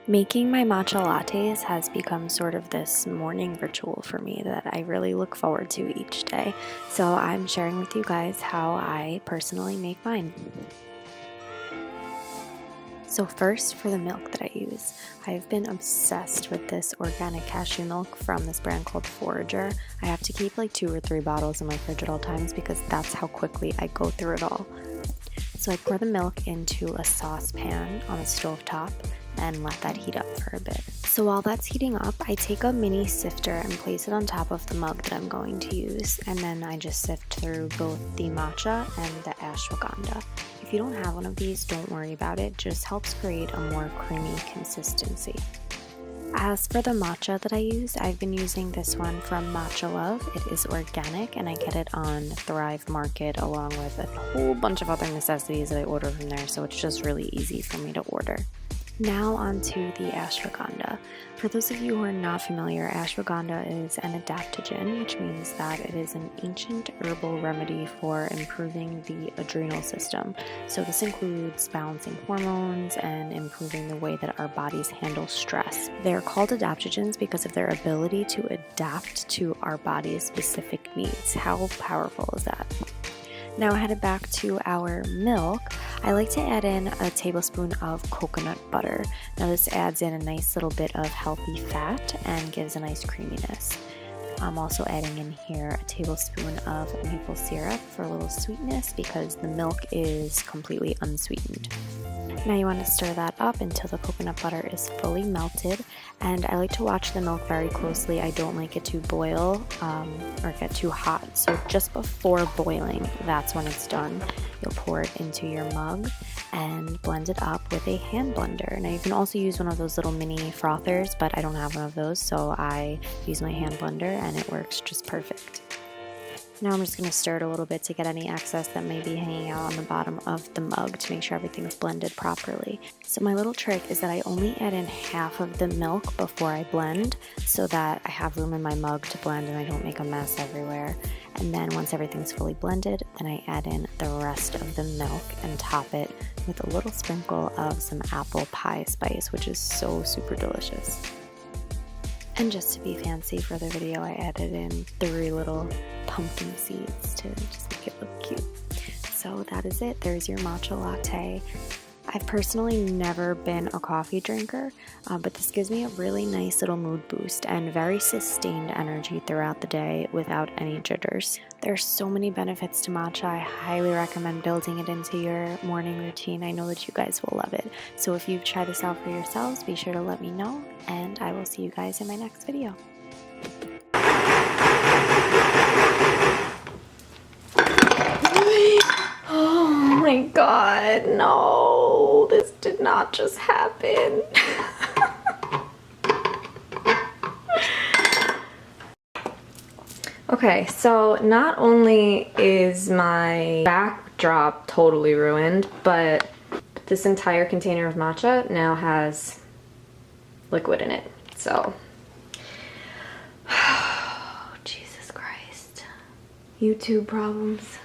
Making my matcha lattes has become sort of this morning ritual for me that I really look forward to each day. So I'm sharing with you guys how I personally make mine. So first, for the milk that I use, I've been obsessed with this organic cashew milk from this brand called Forager. I have to keep like 2 or 3 bottles in my fridge at all times because that's how quickly I go through it all. So I pour the milk into a saucepan on the stove top and let that heat up for a bit. So while that's heating up, I take a mini sifter and place it on top of the mug that I'm going to use, and then I just sift through both the matcha and the ashwagandha. If you don't have one of these, don't worry about it, just helps create a more creamy consistency. As for the matcha that I use, I've been using this one from Matcha Love. It is organic and I get it on Thrive Market along with a whole bunch of other necessities that I order from there, so it's just really easy for me to order. Now onto the ashwagandha. For those of you who are not familiar, ashwagandha is an adaptogen, which means that it is an ancient herbal remedy for improving the adrenal system. So this includes balancing hormones and improving the way that our bodies handle stress. They're called adaptogens because of their ability to adapt to our body's specific needs. How powerful is that? Now headed back to our milk, I like to add in a tablespoon of coconut butter. Now this adds in a nice little bit of healthy fat and gives a nice creaminess. I'm also adding in here a tablespoon of maple syrup for a little sweetness because the milk is completely unsweetened. Now you want to stir that up until the coconut butter is fully melted, and I like to watch the milk very closely. I don't like it to boil or get too hot, so just before boiling, that's when it's done. You'll pour it into your mug and blend it up with a hand blender. Now you can also use one of those little mini frothers, but I don't have one of those, so I use my hand blender and it works just perfect. Now I'm just going to stir it a little bit to get any excess that may be hanging out on the bottom of the mug to make sure everything's blended properly. So my little trick is that I only add in half of the milk before I blend so that I have room in my mug to blend and I don't make a mess everywhere. And then once everything's fully blended, then I add in the rest of the milk and top it with a little sprinkle of some apple pie spice, which is so super delicious. And just to be fancy for the video, I added in 3 little pumpkin seeds to just make it look cute. So that is it. There's your matcha latte. I've personally never been a coffee drinker, but this gives me a really nice little mood boost and very sustained energy throughout the day without any jitters. There's so many benefits to matcha. I highly recommend building it into your morning routine. I know that you guys will love it. So if you've tried this out for yourselves, be sure to let me know, and I will see you guys in my next video. Oh my god, no, this did not just happen. Okay, so not only is my backdrop totally ruined, but this entire container of matcha now has liquid in it. So, Jesus Christ. YouTube problems.